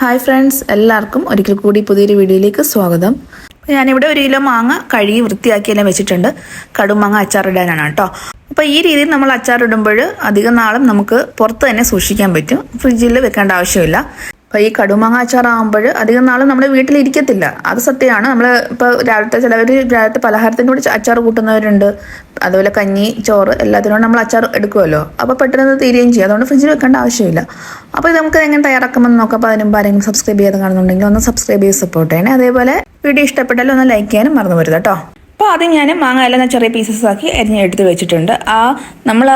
Hi friends, എല്ലാവർക്കും ഒരിക്കൽ കൂടി പുതിയൊരു വീഡിയോയിലേക്ക് സ്വാഗതം. ഞാനിവിടെ 1 കിലോ മാങ്ങ കഴുകി വൃത്തിയാക്കിയെല്ലാം വെച്ചിട്ടുണ്ട്. കടുമാങ്ങ അച്ചാറിടാനാണ് കേട്ടോ. അപ്പോൾ ഈ രീതിയിൽ നമ്മൾ അച്ചാറിടുമ്പോൾ അധികം നാളും നമുക്ക് പുറത്ത് തന്നെ സൂക്ഷിക്കാൻ പറ്റും, ഫ്രിഡ്ജിൽ വെക്കേണ്ട ആവശ്യമില്ല. അപ്പോൾ ഈ കടുമാങ്ങ അച്ചാറാകുമ്പോൾ അധികം നാളും നമ്മുടെ വീട്ടിലിരിക്കത്തില്ല, അത് സത്യമാണ്. നമ്മൾ ഇപ്പോൾ ചിലവർ രാവിലത്തെ പലഹാരത്തിൻ്റെ കൂടെ അച്ചാർ കൂട്ടുന്നവരുണ്ട്, അതുപോലെ കഞ്ഞി ചോറ് എല്ലാത്തിനോടും നമ്മൾ അച്ചാർ എടുക്കുമല്ലോ. അപ്പോൾ പെട്ടെന്ന് തീരുകയും ചെയ്യും, അതുകൊണ്ട് ഫ്രിഡ്ജിൽ വെക്കേണ്ട ആവശ്യമില്ല. അപ്പോൾ ഇത് നമുക്ക് എങ്ങനെ തയ്യാറാക്കുമെന്ന് നോക്കാം. അപ്പോൾ അതിന് മുമ്പ് ആരെങ്കിലും സബ്സ്ക്രൈബ് ചെയ്ത് കാണുന്നുണ്ടെങ്കിൽ ഒന്ന് സബ്സ്ക്രൈബ് ചെയ്ത് സപ്പോർട്ട് ചെയ്യണേ. അതേപോലെ വീഡിയോ ഇഷ്ടപ്പെട്ടാലും ഒന്ന് ലൈക്ക് ചെയ്യാനും മറന്നു വരുത് കേട്ടോ. അപ്പോൾ ആദ്യം ഞാൻ മാങ്ങ എല്ലാം ചെറിയ പീസസ് ആക്കി എടുത്ത് വെച്ചിട്ടുണ്ട്. നമ്മൾ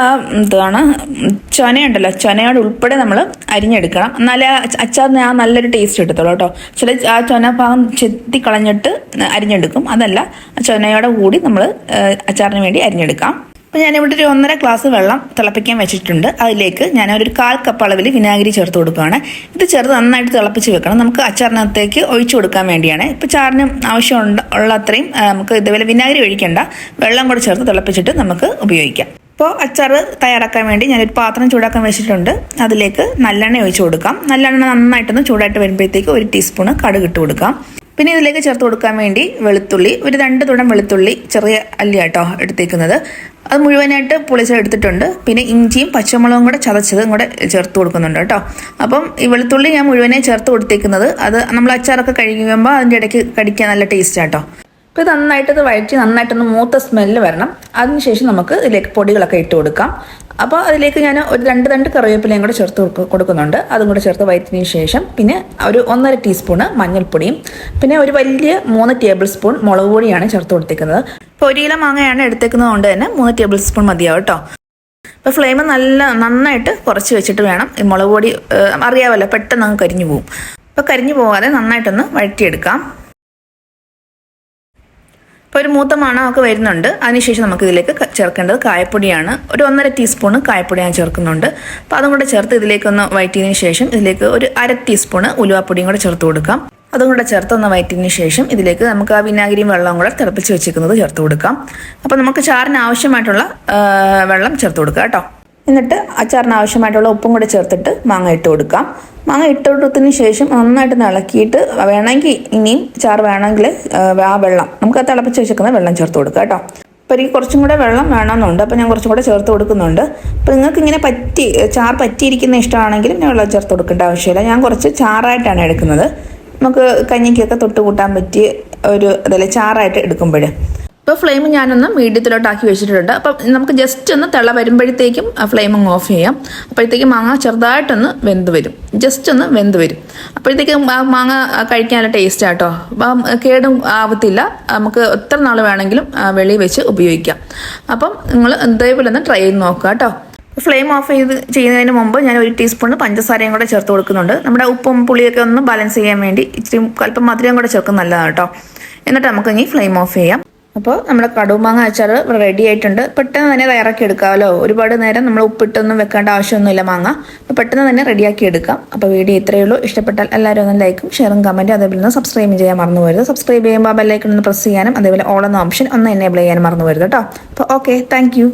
ചൊനയുണ്ടല്ലോ, ചൊനയോട് ഉൾപ്പെടെ നമ്മൾ അരിഞ്ഞെടുക്കണം, എന്നാലേ അച്ചാറിന് നല്ലൊരു ടേസ്റ്റ് കിട്ടത്തുള്ളൂ കേട്ടോ. ചില ചൊന ഭാഗം ചെത്തി കളഞ്ഞിട്ട് അരിഞ്ഞെടുക്കും, അതല്ല ചൊനയോടെ കൂടി നമ്മൾ അച്ചാറിന് വേണ്ടി അരിഞ്ഞെടുക്കാം. അപ്പോൾ ഞാനിവിടെ ഒരു 1.5 ഗ്ലാസ് വെള്ളം തിളപ്പിക്കാൻ വെച്ചിട്ടുണ്ട്. അതിലേക്ക് ഞാൻ ഒരു 1/4 കപ്പ് അളവിൽ വിനാഗിരി ചേർത്ത് കൊടുക്കുകയാണ്. ഇത് ചേർത്ത് നന്നായിട്ട് തിളപ്പിച്ച് വെക്കണം, നമുക്ക് അച്ചാറിനകത്തേക്ക് ഒഴിച്ചു കൊടുക്കാൻ വേണ്ടിയാണ്. ഇപ്പോൾ ചാറിന് ഉള്ള അത്രയും നമുക്ക് ഇതുപോലെ വിനാഗിരി ഒഴിക്കേണ്ട, വെള്ളം കൂടെ ചേർത്ത് തിളപ്പിച്ചിട്ട് നമുക്ക് ഉപയോഗിക്കാം. ഇപ്പോൾ അച്ചാർ തയ്യാറാക്കാൻ വേണ്ടി ഞാനൊരു പാത്രം ചൂടാക്കാൻ വെച്ചിട്ടുണ്ട്. അതിലേക്ക് നല്ലെണ്ണ ഒഴിച്ചു കൊടുക്കാം. നല്ലെണ്ണ നന്നായിട്ടൊന്ന് ചൂടായിട്ട് വരുമ്പോഴത്തേക്ക് 1 ടീസ്പൂണ് കടുക് ഇട്ട് കൊടുക്കാം. പിന്നെ ഇതിലേക്ക് ചേർത്ത് കൊടുക്കാൻ വേണ്ടി വെളുത്തുള്ളി, ഒരു 2 തുടം വെളുത്തുള്ളി ചെറിയ അല്ലിയാട്ടോ എടുത്തേക്കുന്നത്, അത് മുഴുവനായിട്ട് പൊളിച്ചെടുത്തിട്ടുണ്ട്. പിന്നെ ഇഞ്ചിയും പച്ചമുളകും കൂടെ ചതച്ചതും കൂടെ ചേർത്ത് കൊടുക്കുന്നുണ്ട് കേട്ടോ. അപ്പം ഈ വെളുത്തുള്ളി ഞാൻ മുഴുവനായി ചേർത്ത് കൊടുത്തേക്കുന്നത്, അത് നമ്മൾ അച്ചാറൊക്കെ കഴിക്കുമ്പോൾ അതിൻ്റെ ഇടയ്ക്ക് കടിക്കാൻ നല്ല ടേസ്റ്റ് ആട്ടോ. അപ്പോൾ ഇത് നന്നായിട്ട് വഴറ്റി നന്നായിട്ടൊന്ന് മൂത്ത സ്മെല്ല് വരണം. അതിനുശേഷം നമുക്ക് ഇതിലേക്ക് പൊടികളൊക്കെ ഇട്ട് കൊടുക്കാം. അപ്പോൾ അതിലേക്ക് ഞാൻ ഒരു 2 തണ്ട് കറിവേപ്പിലയും കൂടെ ചേർത്ത് കൊടുക്കുന്നുണ്ട്. അതും കൂടെ ചേർത്ത് വഴറ്റിയതിന് ശേഷം പിന്നെ ഒരു 1.5 ടീസ്പൂണ് മഞ്ഞൾപ്പൊടിയും പിന്നെ ഒരു വലിയ 3 ടേബിൾ സ്പൂൺ മുളക് പൊടിയാണ് ചേർത്ത് കൊടുത്തേക്കുന്നത്. ഇപ്പോൾ 1 കിലോ മാങ്ങയാണ് എടുത്തേക്കുന്നത് കൊണ്ട് തന്നെ 3 ടേബിൾ സ്പൂൺ മതിയാവും കേട്ടോ. അപ്പോൾ ഫ്ലെയിം നന്നായിട്ട് കുറച്ച് വെച്ചിട്ട് വേണം. ഈ മുളക് പൊടി അറിയാമല്ലോ, പെട്ടെന്ന് അങ്ങ് കരിഞ്ഞു പോകും. അപ്പോൾ കരിഞ്ഞു പോകാതെ നന്നായിട്ടൊന്ന് വഴറ്റിയെടുക്കാം. ഇപ്പോൾ ഒരു മൂത്ത മണമൊക്കെ വരുന്നുണ്ട്. അതിനുശേഷം നമുക്ക് ഇതിലേക്ക് ചേർക്കേണ്ടത് കായപ്പൊടിയാണ്. ഒരു 1.5 ടീസ്പൂണ് കായപ്പൊടി ഞാൻ ചേർക്കുന്നുണ്ട്. അപ്പോൾ അതും കൂടെ ചേർത്ത് ഇതിലേക്കൊന്ന് വഴറ്റിയതിന് ശേഷം ഇതിലേക്ക് ഒരു 1/2 ടീസ്പൂണ് ഉലുവാപ്പൊടിയും കൂടെ ചേർത്ത് കൊടുക്കാം. അതും കൂടെ ചേർത്ത് ഒന്ന് വഴറ്റിയതിന് ശേഷം ഇതിലേക്ക് നമുക്ക് ആ വിനാഗിരിയും വെള്ളവും കൂടെ തിളപ്പിച്ച് വെച്ചിരിക്കുന്നത് ചേർത്ത് കൊടുക്കാം. അപ്പോൾ നമുക്ക് ചാറിന് ആവശ്യമായിട്ടുള്ള വെള്ളം ചേർത്ത് കൊടുക്കാം കേട്ടോ. എന്നിട്ട് അച്ചാറിന് ആവശ്യമായിട്ടുള്ള ഉപ്പും കൂടെ ചേർത്തിട്ട് മാങ്ങ ഇട്ട് കൊടുക്കാം. മാങ്ങ ഇട്ട് കൊടുത്തതിന് ശേഷം നന്നായിട്ട് ഇളക്കിയിട്ട് വേണമെങ്കിൽ ഇനിയും ചാറ് വേണമെങ്കിൽ ആ വെള്ളം നമുക്ക് തിളപ്പിച്ച് വെച്ചിരിക്കുന്ന വെള്ളം ചേർത്ത് കൊടുക്കാം കേട്ടോ. അപ്പോൾ എനിക്ക് കുറച്ചും കൂടെ വെള്ളം വേണമെന്നുണ്ട്, അപ്പോൾ ഞാൻ കുറച്ചും കൂടെ ചേർത്ത് കൊടുക്കുന്നുണ്ട്. അപ്പോൾ നിങ്ങൾക്ക് ഇങ്ങനെ ചാറ് പറ്റിയിരിക്കുന്ന ഇഷ്ടമാണെങ്കിലും ഞാൻ വെള്ളം ചേർത്ത് കൊടുക്കേണ്ട ആവശ്യമില്ല. ഞാൻ കുറച്ച് ചാറായിട്ടാണ് എടുക്കുന്നത്, നമുക്ക് കഞ്ഞിക്കൊക്കെ തൊട്ട് കൂട്ടാൻ പറ്റിയ ഒരു അതല്ലേ ചാറായിട്ട് എടുക്കുമ്പോൾ. ഇപ്പോൾ ഫ്ലെയിം ഞാനൊന്ന് മീഡിയത്തിലോട്ടാക്കി വെച്ചിട്ടുണ്ട്. അപ്പം നമുക്ക് ജസ്റ്റ് ഒന്ന് തിള വരുമ്പോഴത്തേക്കും ആ ഫ്ലെയിം അങ്ങ് ഓഫ് ചെയ്യാം. അപ്പോഴത്തേക്കും മാങ്ങ ചെറുതായിട്ടൊന്ന് വെന്ത് വരും, ജസ്റ്റ് ഒന്ന് വെന്ത് വരും. അപ്പോഴത്തേക്കും ആ മാങ്ങ കഴിക്കാൻ നല്ല ടേസ്റ്റ് ആട്ടോ. അപ്പം കേടും ആവത്തില്ല, നമുക്ക് എത്ര നാൾ വേണമെങ്കിലും വെളിയിൽ വെച്ച് ഉപയോഗിക്കാം. അപ്പം നിങ്ങൾ ഇതേപോലെ ഒന്ന് ട്രൈ ചെയ്ത് നോക്കുക കേട്ടോ. ഫ്ലെയിം ഓഫ് ചെയ്യുന്നതിന് മുമ്പ് ഞാൻ 1 ടീസ്പൂൺ പഞ്ചസാരയും കൂടെ ചേർത്ത് കൊടുക്കുന്നുണ്ട്. നമ്മുടെ ഉപ്പും പുളിയൊക്കെ ഒന്ന് ബാലൻസ് ചെയ്യാൻ വേണ്ടി ഇച്ചിരി അല്പം മധുരം കൂടെ ചേർക്കുന്നത് നല്ലതാണ് കേട്ടോ. എന്നിട്ട് നമുക്ക് ഇനി ഫ്ലെയിം ഓഫ് ചെയ്യാം. അപ്പോൾ നമ്മുടെ കടുമാങ്ങ അച്ചാർ റെഡി ആയിട്ടുണ്ട്. പെട്ടെന്ന് തന്നെ തയ്യാറാക്കി എടുക്കാമല്ലോ, ഒരുപാട് നേരം നമ്മൾ ഉപ്പിട്ടൊന്നും വെക്കേണ്ട ആവശ്യമൊന്നുമില്ല മാങ്ങ. അപ്പോൾ പെട്ടെന്ന് തന്നെ റെഡിയാക്കി എടുക്കാം. അപ്പോൾ വീഡിയോ ഇത്രയേ ഉള്ളൂ. ഇഷ്ടപ്പെട്ടാൽ എല്ലാവരും ഒന്ന് ലൈക്കും ഷെയറും കമൻറ്റും അതേപോലെ ഒന്ന് സബ്സ്ക്രൈബ് ചെയ്യാൻ മറന്നു വരുത്. സബ്സ്ക്രൈബ് ചെയ്യുമ്പോൾ ബെല്ലൈക്കൺ ഒന്ന് പ്രസ് ചെയ്യാനും അതേപോലെ ഓൾ എന്ന ഓപ്ഷൻ ഒന്ന് എനേബിൾ ചെയ്യാനും മറന്നു വരുത് കേട്ടോ. അപ്പോൾ ഓക്കെ, താങ്ക് യു.